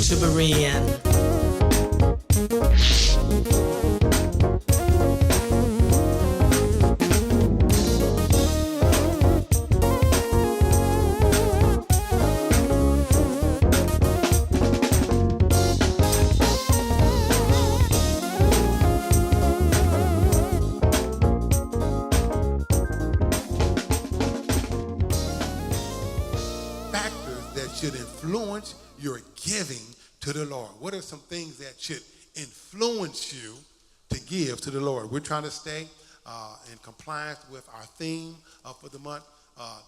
Felicia Berean. Should influence your giving to the Lord. What are some things that should influence you to give to the Lord? We're trying to stay in compliance with our theme for the month,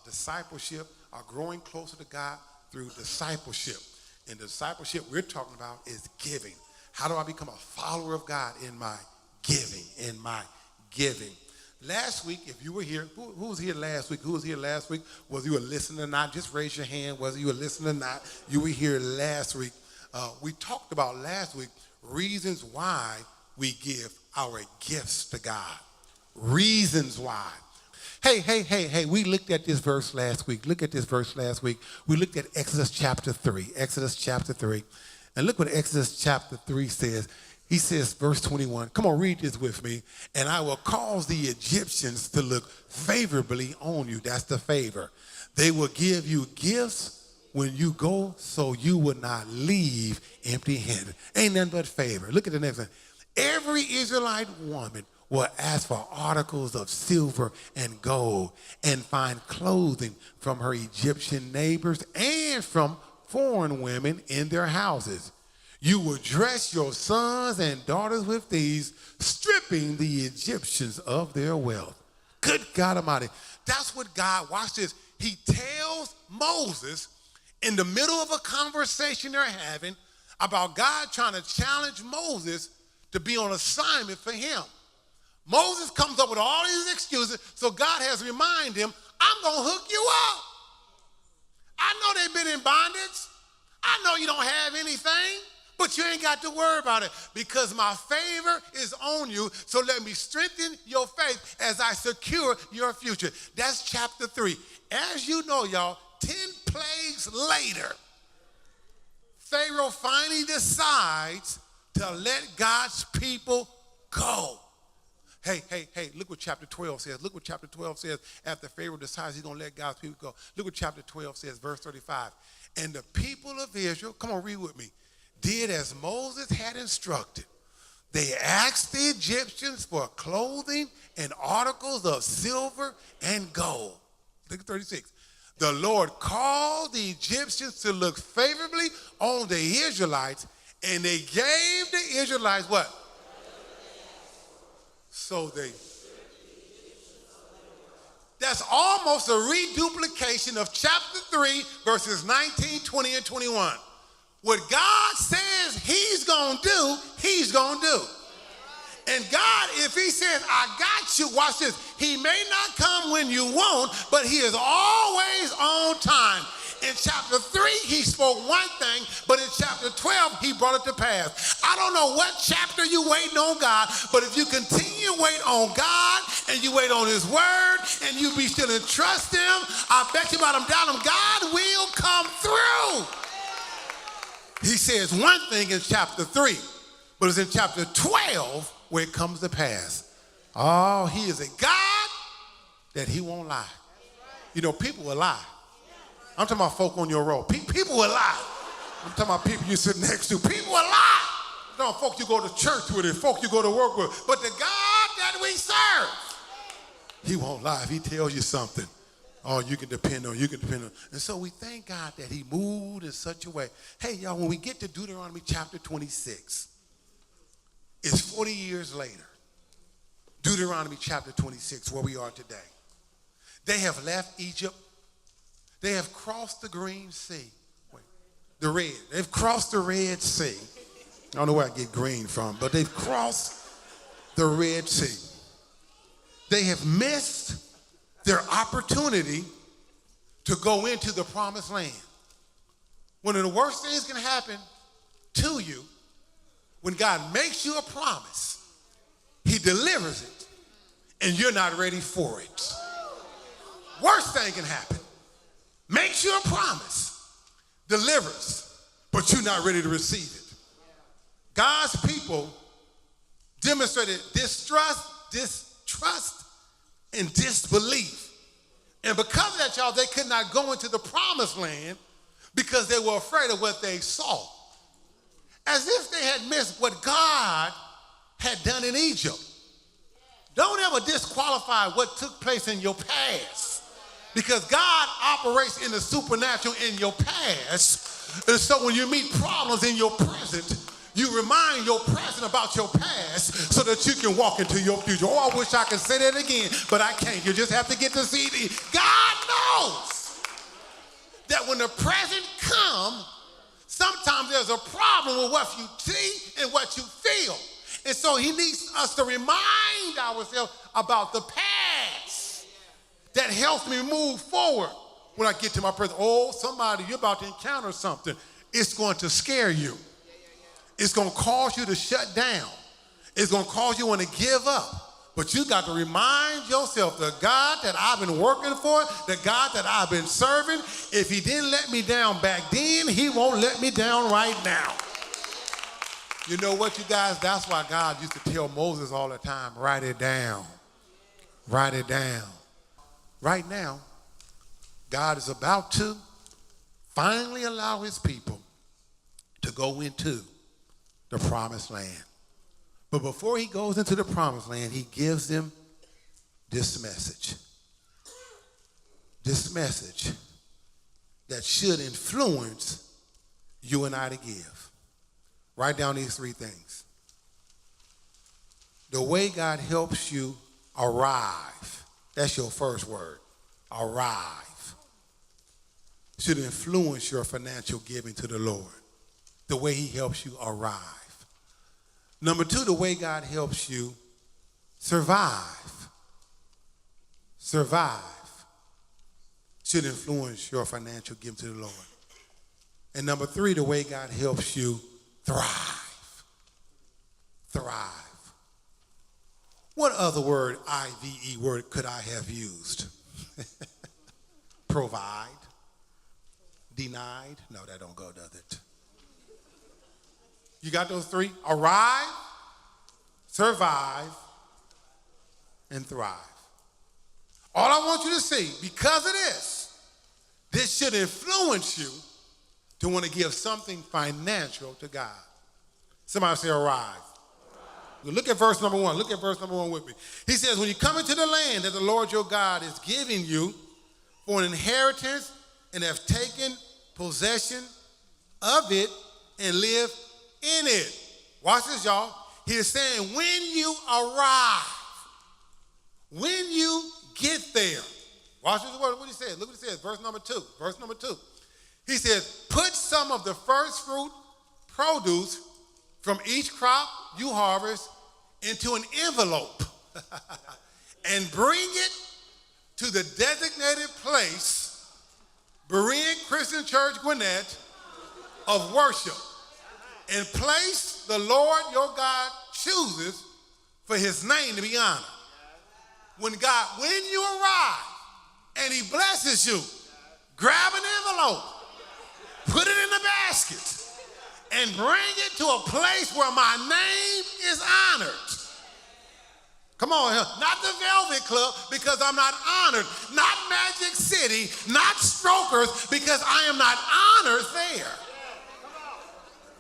discipleship, growing closer to God through discipleship. And the discipleship we're talking about is giving. How do I become a follower of God in my giving? Last week, if you were here, who was here last week? Who was here last week? Whether you were listening or not, just raise your hand. Whether you were listening or not, you were here last week. We talked about last week reasons why we give our gifts to God. Reasons why. Hey, we looked at this verse last week. Look at this verse last week. We looked at Exodus chapter 3. Exodus chapter 3. And look what Exodus chapter 3 says. He says, verse 21, come on, read this with me. And I will cause the Egyptians to look favorably on you. That's the favor. They will give you gifts when you go so you will not leave empty-handed. Ain't nothing but favor. Look at the next one. Every Israelite woman will ask for articles of silver and gold and find clothing from her Egyptian neighbors and from foreign women in their houses. You will dress your sons and daughters with these, stripping the Egyptians of their wealth. Good God Almighty. That's what God, watch this. He tells Moses in the middle of a conversation they're having about God trying to challenge Moses to be on assignment for him. Moses comes up with all these excuses, so God has to remind him, I'm going to hook you up. I know they've been in bondage. I know you don't have anything. But you ain't got to worry about it because my favor is on you. So let me strengthen your faith as I secure your future. That's chapter 3. As you know, y'all, 10 plagues later, Pharaoh finally decides to let God's people go. Hey, look what chapter 12 says. Look what chapter 12 says after Pharaoh decides he's going to let God's people go. Look what chapter 12 says, verse 35. And the people of Israel, come on, read with me, did as Moses had instructed. They asked the Egyptians for clothing and articles of silver and gold. Look at 36. The Lord called the Egyptians to look favorably on the Israelites, and they gave the Israelites what? So that's almost a reduplication of chapter 3, verses 19, 20, and 21. What God says he's going to do, he's going to do. And God, if he says, I got you, watch this. He may not come when you want, but he is always on time. In chapter 3, he spoke one thing, but in chapter 12, he brought it to pass. I don't know what chapter you waiting on God, but if you continue to wait on God and you wait on his word and you be still and trust him, I bet you about him down him, God will come through. He says one thing in chapter 3, but it's in chapter 12 where it comes to pass. Oh, he is a God that he won't lie. You know, people will lie. I'm talking about folk on your road. People will lie. I'm talking about people you sit next to. People will lie. No, folk you go to church with and folk you go to work with. But the God that we serve, he won't lie. If he tells you something, oh, you can depend on, And so we thank God that he moved in such a way. Hey, y'all, when we get to Deuteronomy chapter 26, it's 40 years later. Deuteronomy chapter 26, where we are today. They have left Egypt. They have crossed the green sea. They've crossed the Red Sea. I don't know where I get green from, but they've crossed the Red Sea. They have missed their opportunity to go into the promised land. One of the worst things can happen to you when God makes you a promise, he delivers it, and you're not ready for it. Worst thing can happen. Makes you a promise, delivers, but but you're not ready to receive it. God's people demonstrated distrust, and disbelief. And because of that, y'all, they could not go into the promised land because they were afraid of what they saw. As if they had missed what God had done in Egypt. Don't ever disqualify what took place in your past, because God operates in the supernatural in your past. And so when you meet problems in your present, you remind your present about your past so that you can walk into your future. Oh, I wish I could say that again, but I can't. You just have to get the CD. God knows that when the present comes, sometimes there's a problem with what you see and what you feel. And so he needs us to remind ourselves about the past that helps me move forward when I get to my present. Oh, somebody, you're about to encounter something. It's going to scare you. It's going to cause you to shut down. It's going to cause you to want to give up. But you got to remind yourself, the God that I've been working for, the God that I've been serving, if he didn't let me down back then, he won't let me down right now. You know what, you guys? That's why God used to tell Moses all the time, write it down. Write it down. Right now, God is about to finally allow his people to go into the promised land. But before he goes into the promised land, he gives them this message. This message that should influence you and I to give. Write down these three things. The way God helps you arrive, that's your first word, arrive, should influence your financial giving to the Lord. The way he helps you arrive. Number two, the way God helps you survive. Survive should influence your financial giving to the Lord. And number three, the way God helps you thrive. Thrive. What other word, I-V-E word, could I have used? Provide. Denied. No, that don't go, does it? You got those three? Arrive, survive, and thrive. All I want you to see, because of this should influence you to want to give something financial to God. Somebody say arrive. Look at verse number 1. Look at verse number 1 with me. He says, when you come into the land that the Lord your God is giving you for an inheritance and have taken possession of it and live in it. Watch this, y'all. He's saying when you arrive, when you get there. Watch this word, what he says. Look what he says, verse number 2. Verse number 2. He says, put some of the first fruit produce from each crop you harvest into an envelope and bring it to the designated place, Berean Christian Church, Gwinnett, of worship, and place the Lord your God chooses for his name to be honored. When you arrive and he blesses you, grab an envelope, put it in the basket, and bring it to a place where my name is honored. Come on, not the Velvet Club, because I'm not honored. Not Magic City, not Strokers, because I am not honored there.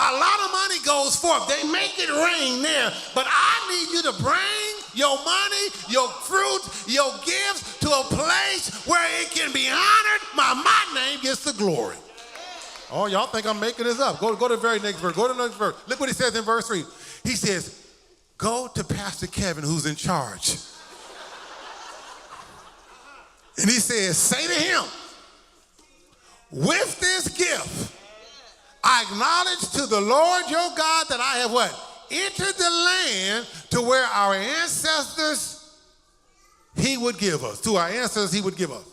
A lot of money goes forth. They make it rain there, but I need you to bring your money, your fruit, your gifts to a place where it can be honored. My name gets the glory. Oh, y'all think I'm making this up. Go to the very next verse. Go to the next verse. Look what he says in verse 3. He says, go to Pastor Kevin, who's in charge. And he says, say to him, with this gift, I acknowledge to the Lord your God that I have what? Entered the land to where our ancestors he would give us. To our ancestors he would give us.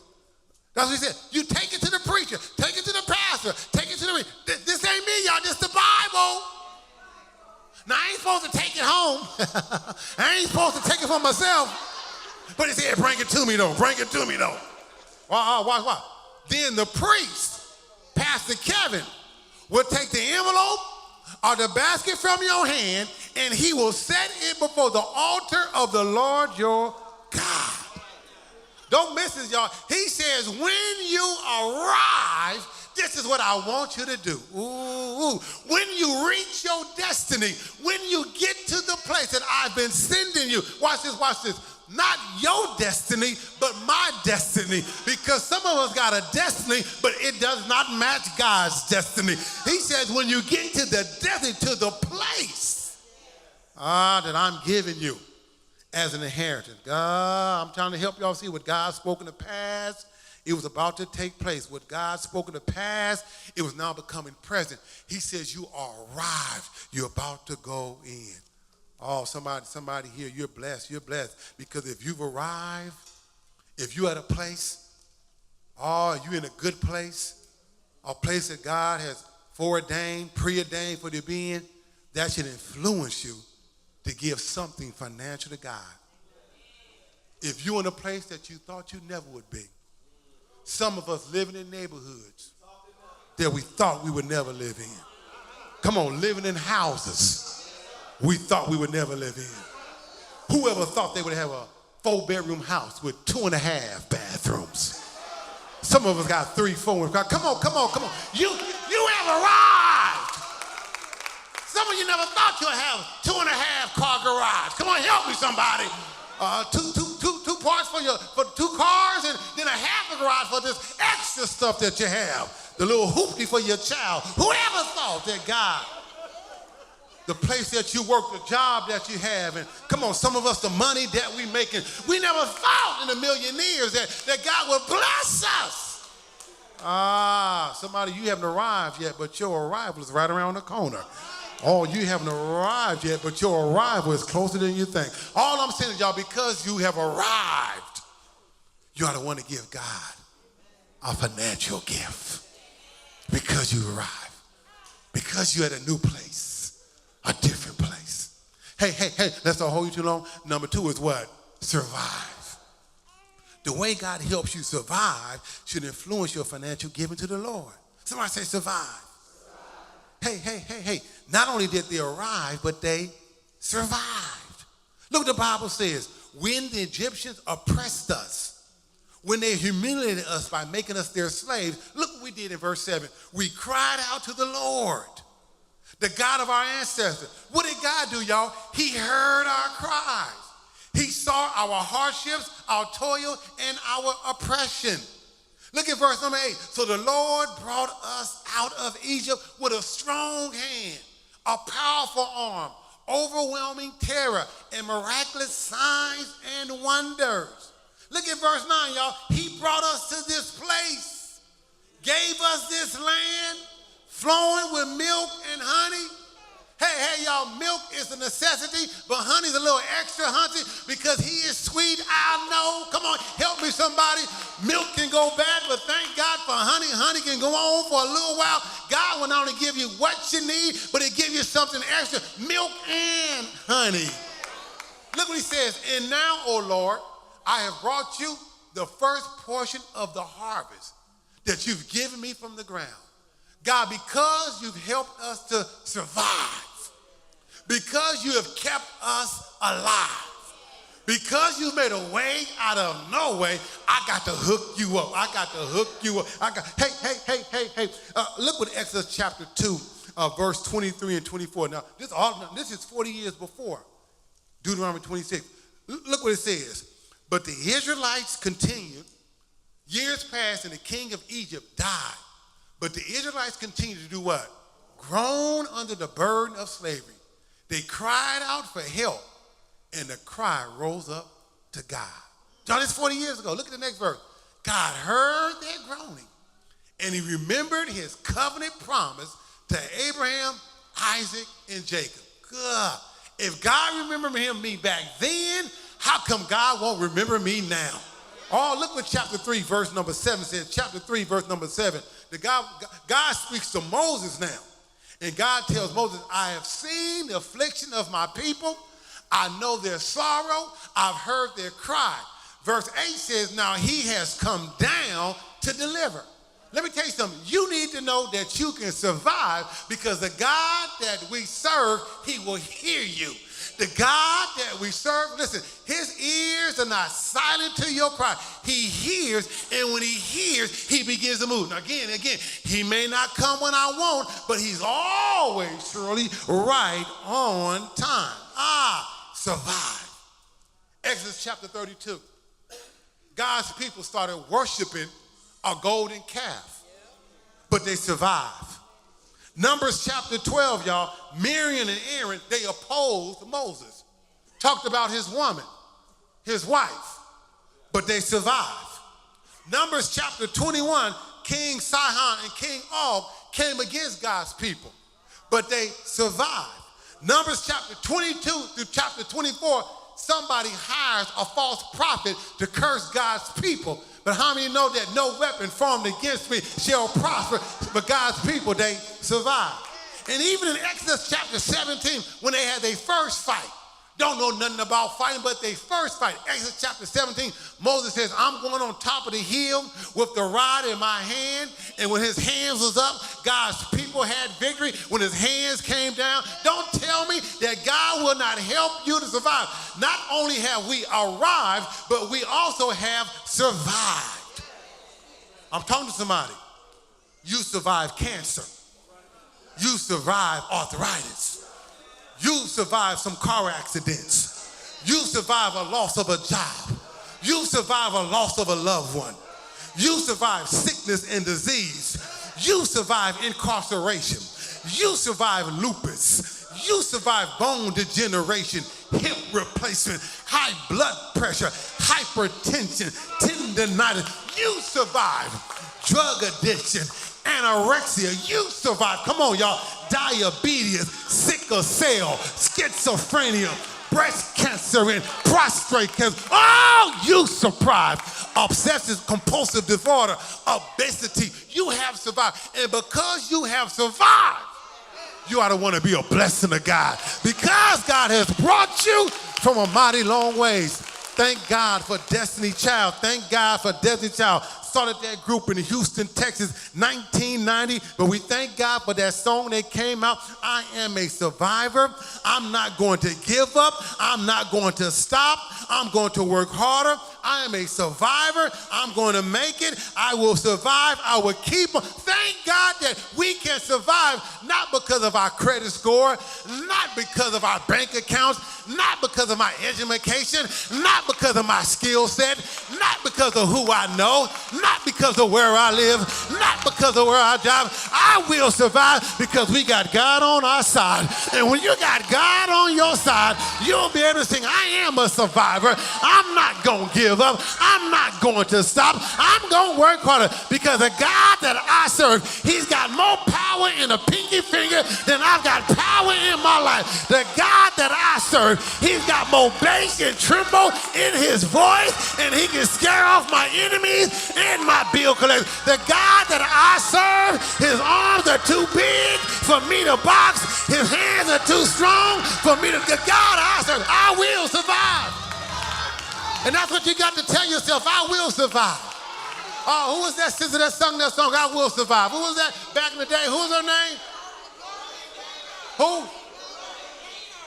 That's what he said. You take it to the preacher, take it to the pastor, take it to the... This ain't me, y'all. This the Bible. Now, I ain't supposed to take it home. I ain't supposed to take it for myself. But he said, bring it to me, though. Bring it to me, though. Watch. Then the priest, Pastor Kevin, will take the envelope or the basket from your hand, and he will set it before the altar of the Lord your God. Don't miss this, y'all. He says, when you arrive, this is what I want you to do. Ooh. When you reach your destiny, when you get to the place that I've been sending you, watch this, watch this. Not your destiny, but my destiny. Because some of us got a destiny, but it does not match God's destiny. He says, when you get to the destiny, to the place that I'm giving you as an inheritance. God, I'm trying to help y'all see what God spoke in the past. It was about to take place. What God spoke in the past, it was now becoming present. He says, you are arrived. You're about to go in. Oh, somebody here, you're blessed. You're blessed. Because if you've arrived, if you're at a place, you're in a good place, a place that God has foreordained, preordained for you to be in, that should influence you to give something financial to God. If you're in a place that you thought you never would be, some of us living in neighborhoods that we thought we would never live in. Come on, living in houses we thought we would never live in. Whoever thought they would have a 4-bedroom house with 2.5 bathrooms? Some of us got 3, 4. Come on. You have arrived. Some of you never thought you'd have 2.5 car garage. Come on, help me, somebody. Two parts for 2 cars, and then a half a garage for this extra stuff that you have. The little hoopty for your child. Whoever thought that God, the place that you work, the job that you have, and come on, some of us, the money that we making, we never thought in a million years that God would bless us. Somebody, you haven't arrived yet, but your arrival is right around the corner. Oh, you haven't arrived yet, but your arrival is closer than you think. All I'm saying is, y'all, because you have arrived, you ought to want to give God a financial gift. Because you arrived. Because you're at a new place, a different place. Hey, let's not hold you too long. Number 2 is what? Survive. The way God helps you survive should influence your financial giving to the Lord. Somebody say survive. Hey. Not only did they arrive, but they survived. Look what the Bible says. When the Egyptians oppressed us, when they humiliated us by making us their slaves, look what we did in verse 7. We cried out to the Lord, the God of our ancestors. What did God do, y'all? He heard our cries. He saw our hardships, our toil, and our oppression. Look at verse number 8. So the Lord brought us out of Egypt with a strong hand, a powerful arm, overwhelming terror, and miraculous signs and wonders. Look at verse 9, y'all. He brought us to this place, gave us this land flowing with milk and honey. Hey, y'all, milk is a necessity, but honey's a little extra honey because he is sweet, I know. Come on, help me, somebody. Milk can go bad, but thank God for honey. Honey can go on for a little while. God will not only give you what you need, but he'll give you something extra, milk and honey. Look what he says. And now, O Lord, I have brought you the first portion of the harvest that you've given me from the ground. God, because you've helped us to survive, because you have kept us alive, because you made a way out of no way, I got to hook you up. Hey. Look what Exodus chapter 2, verse 23 and 24. Now, this is 40 years before Deuteronomy 26. Look what it says. But the Israelites continued. Years passed and the king of Egypt died. But the Israelites continued to do what? Groan under the burden of slavery. They cried out for help, and the cry rose up to God. John, this 40 years ago. Look at the next verse. God heard their groaning, and he remembered his covenant promise to Abraham, Isaac, and Jacob. God, if God remembered me back then, how come God won't remember me now? Oh, look what chapter 3, verse number 7 says. Chapter 3, verse number 7. God speaks to Moses now. And God tells Moses, I have seen the affliction of my people. I know their sorrow. I've heard their cry. Verse 8 says, now he has come down to deliver. Let me tell you something. You need to know that you can survive because the God that we serve, he will hear you. The God that we serve, listen, his ears are not silent to your cry. He hears, and when he hears, he begins to move. Now, again, he may not come when I want, but he's always surely right on time. Survive. Exodus chapter 32. God's people started worshiping a golden calf, but they survived. Numbers chapter 12, y'all, Miriam and Aaron, they opposed Moses. Talked about his woman, his wife, but they survived. Numbers chapter 21, King Sihon and King Og came against God's people, but they survived. Numbers chapter 22 through chapter 24, somebody hires a false prophet to curse God's people. But how many know that no weapon formed against me shall prosper? But God's people, they survive. And even in Exodus chapter 17, when they had their first fight, don't know nothing about fighting, but they first fight. Exodus chapter 17, Moses says, I'm going on top of the hill with the rod in my hand. And when his hands was up, God's people had victory. When his hands came down, don't tell me that God will not help you to survive. Not only have we arrived, but we also have survived. I'm talking to somebody. You survived cancer. You survived arthritis. You survived some car accidents. You survived a loss of a job. You survived a loss of a loved one. You survived sickness and disease. You survived incarceration. You survived lupus. You survived bone degeneration, hip replacement, high blood pressure, hypertension, tendinitis. You survived drug addiction, anorexia. You survived. Come on, y'all. Diabetes, sickle cell, schizophrenia, breast cancer, and prostate cancer. Oh, you survived. Obsessive compulsive disorder, obesity. You have survived. And because you have survived, you ought to want to be a blessing to God because God has brought you from a mighty long ways. Thank God for Destiny Child. Thank God for Destiny Child. Started that group in Houston, Texas, 1990. But we thank God for that song that came out. I am a survivor. I'm not going to give up. I'm not going to stop. I'm going to work harder. I am a survivor. I'm going to make it. I will survive. I will keep. Thank God that we can survive, not because of our credit score, not because of our bank accounts, not because of my education, not because of my skill set, not because of who I know, not because of where I live, not because of where I job. I will survive because we got God on our side. And when you got God on your side, you'll be able to sing, I am a survivor. I'm not going to give up. I'm not going to stop. I'm going to work harder because the God that I serve, he's got more power in a pinky finger than I've got power in my life. The God that I serve, he's got more bass and tremble in his voice, and he can scare off my enemies and my bill collectors. The God that I serve, his arms are too big for me to box. His hands are too strong for me to. The God I serve, I will survive. And that's what you got to tell yourself, I will survive. Oh, who was that sister that sung that song, I will survive? Who was that back in the day? Who was her name? Who?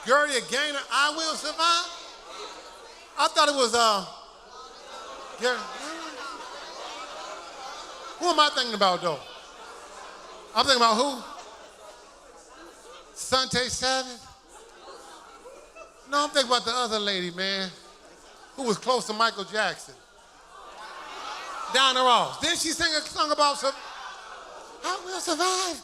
Gertie Gaynor, I will survive? I thought it was, who am I thinking about, though? I'm thinking about who? Sante Savage? No, I'm thinking about the other lady, man, who was close to Michael Jackson. Diana Ross. Didn't she sing a song about I will survive?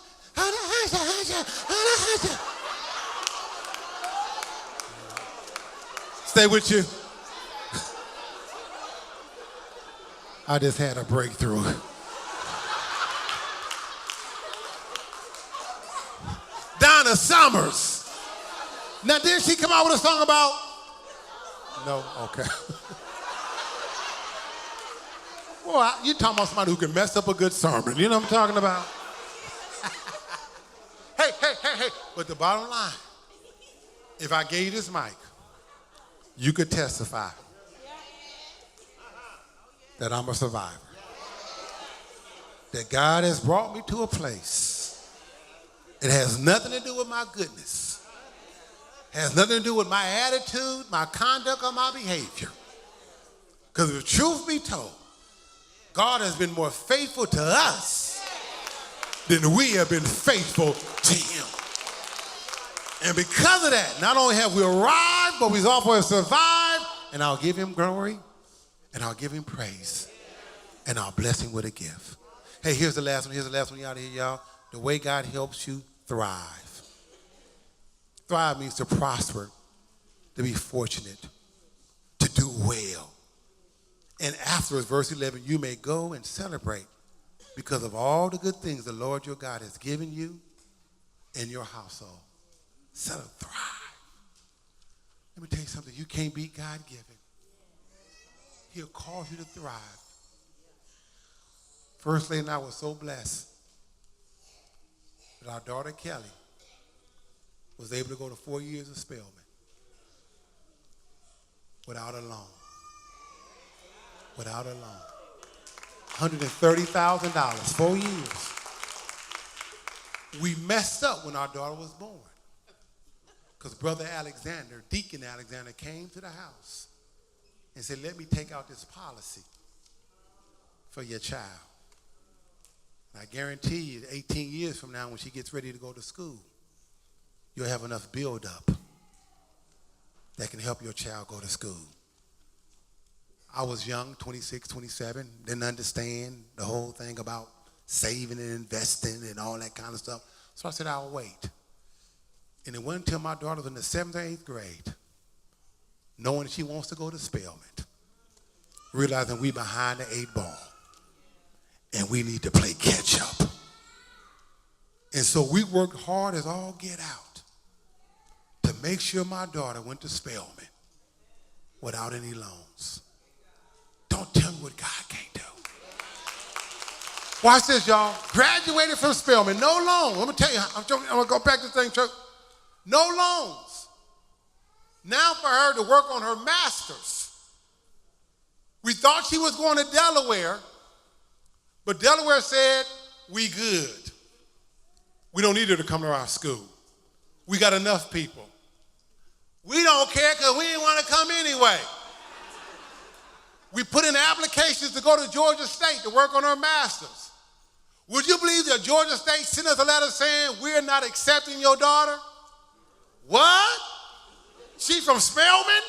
Stay with you. I just had a breakthrough. Donna Summers. Now, did she come out with a song about? No? Okay. Well, you're talking about somebody who can mess up a good sermon. You know what I'm talking about? Hey. But the bottom line, if I gave you this mic, you could testify that I'm a survivor. that God has brought me to a place. It has nothing to do with my goodness. It has nothing to do with my attitude, my conduct, or my behavior. Because if the truth be told, God has been more faithful to us than we have been faithful to him. And because of that, not only have we arrived, but we've also survived, and I'll give him glory, and I'll give him praise, and I'll bless him with a gift. Hey, here's the last one. Here's the last one out of here, y'all. The way God helps you thrive. Thrive means to prosper, to be fortunate, to do well. And afterwards, verse 11, you may go and celebrate because of all the good things the Lord your God has given you and your household. Thrive. Let me tell you something. You can't beat God-given. He'll cause you to thrive. First Lady and I were so blessed that our daughter Kelly was able to go to 4 years of Spelman without a loan. Without a loan. $130,000, 4 years. We messed up when our daughter was born. Because Brother Alexander, Deacon Alexander, came to the house and said, let me take out this policy for your child. And I guarantee you, 18 years from now, when she gets ready to go to school, you'll have enough build-up that can help your child go to school. I was young, 26, 27, didn't understand the whole thing about saving and investing and all that kind of stuff. So I said, I'll wait. And it wasn't until my daughter was in the 7th or 8th grade, knowing she wants to go to Spelman, realizing we behind the 8 ball and we need to play catch up. And so we worked hard as all get out to make sure my daughter went to Spelman without any loans. Don't tell me what God can't do. Watch this, y'all. Graduated from Spelman, no loan. Let me tell you, I'm going to go back to the thing, church. No loans. Now for her to work on her master's. We thought she was going to Delaware, but Delaware said, we good. We don't need her to come to our school. We got enough people. We don't care because we didn't want to come anyway. We put in applications to go to Georgia State to work on her master's. Would you believe that Georgia State sent us a letter saying, we're not accepting your daughter? What? She from Spelman?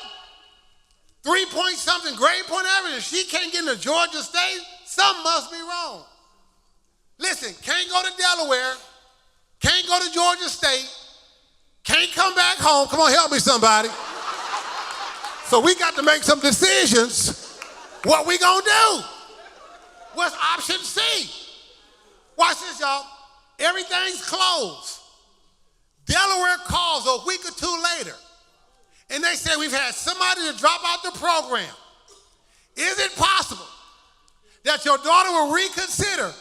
3-point-something grade point average, and she can't get into Georgia State? Something must be wrong. Listen, can't go to Delaware, can't go to Georgia State, can't come back home. Come on, help me, somebody. So we got to make some decisions. What we gonna do? What's option C? Watch this, y'all. Everything's closed. Delaware calls a week or two later, and they say, we've had somebody to drop out the program. Is it possible that your daughter will reconsider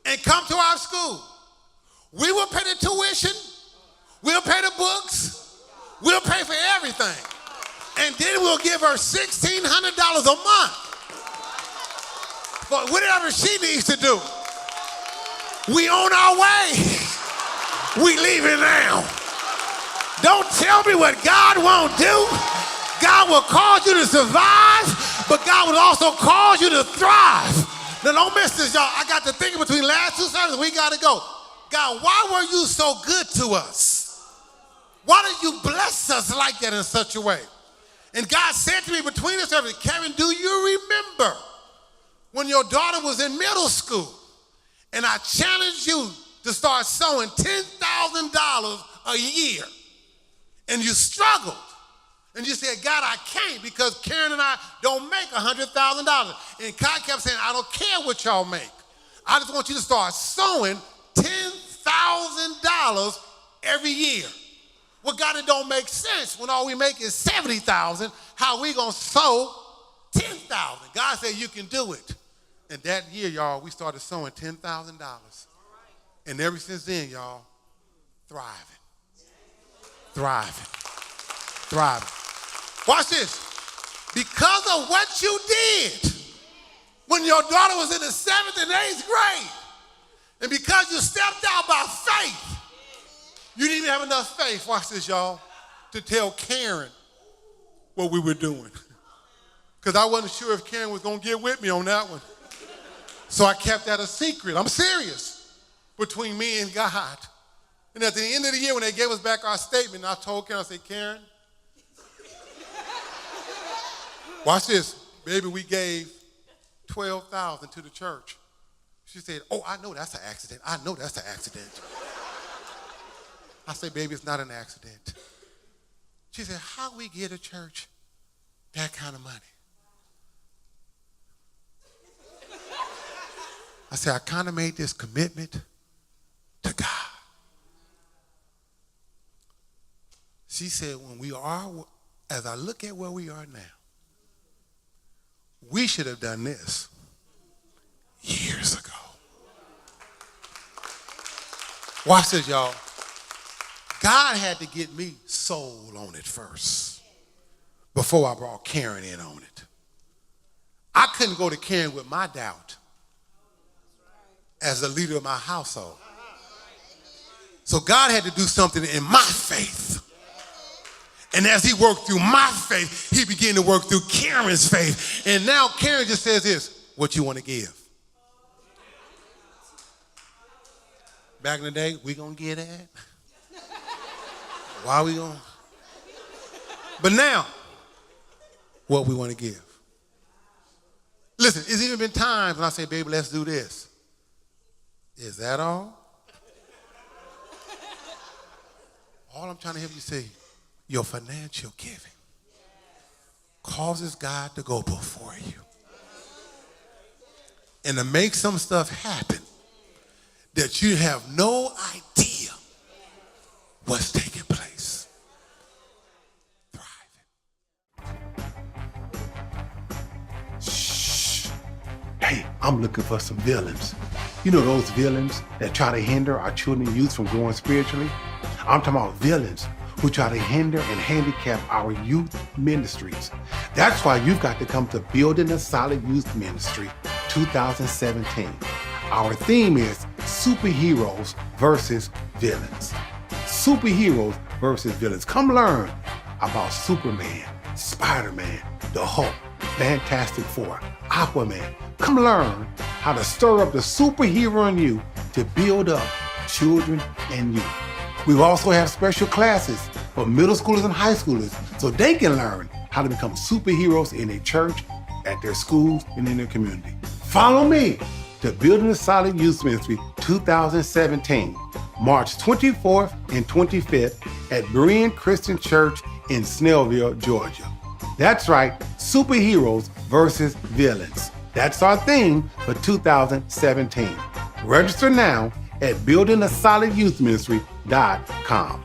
and come to our school? We will pay the tuition, we'll pay the books, we'll pay for everything. And then we'll give her $1,600 a month for whatever she needs to do. We on our way. We leaving now. Don't tell me what God won't do. God will cause you to survive, but God will also cause you to thrive. Now don't miss this, y'all. I got to thinking between last 2 services, we got to go. God, why were you so good to us? Why did you bless us like that in such a way? And God said to me between the services, Kevin, do you remember when your daughter was in middle school and I challenged you to start sowing $10,000 a year, and you struggled, and you said, God, I can't because Karen and I don't make $100,000. And God kept saying, I don't care what y'all make. I just want you to start sowing $10,000 every year. Well, God, it don't make sense when all we make is $70,000. How we gonna sow $10,000? God said you can do it. And that year, y'all, we started sowing $10,000. And ever since then, y'all, thriving. Watch this. Because of what you did when your daughter was in the 7th and 8th grade, And because you stepped out by faith, you didn't even have enough faith, watch this, y'all, to tell Karen what we were doing. Because I wasn't sure if Karen was going to get with me on that one. So I kept that a secret. I'm serious. Between me and God. And at the end of the year, when they gave us back our statement, I told Karen, I said, Karen, watch this. Baby, we gave $12,000 to the church. She said, oh, I know that's an accident. I know that's an accident. I said, baby, it's not an accident. She said, how we get a church that kind of money? I said, I kind of made this commitment to God. She said, when we are, as I look at where we are now, we should have done this years ago. Watch this, y'all. God had to get me sold on it first before I brought Karen in on it. I couldn't go to Karen with my doubt as the leader of my household. So God had to do something in my faith. And as he worked through my faith, he began to work through Karen's faith. And now Karen just says this, what you want to give? Back in the day, we gonna get that? Why we gonna? But now, what we want to give. Listen, it's even been times when I say, baby, let's do this. Is that all? All I'm trying to help you see, your financial giving causes God to go before you and to make some stuff happen that you have no idea what's taking place. Thriving. Shh. Hey, I'm looking for some villains. You know those villains that try to hinder our children and youth from growing spiritually? I'm talking about villains who try to hinder and handicap our youth ministries. That's why you've got to come to Building a Solid Youth Ministry 2017. Our theme is superheroes versus villains. Superheroes versus villains. Come learn about Superman, Spider-Man, the Hulk, Fantastic Four, Aquaman. Come learn how to stir up the superhero in you to build up children and youth. We also have special classes for middle schoolers and high schoolers so they can learn how to become superheroes in their church, at their schools, and in their community. Follow me to Building a Solid Youth Ministry 2017, March 24th and 25th at Berean Christian Church in Snellville, Georgia. That's right, superheroes versus villains. That's our theme for 2017. Register now at buildingasolidyouthministry.com.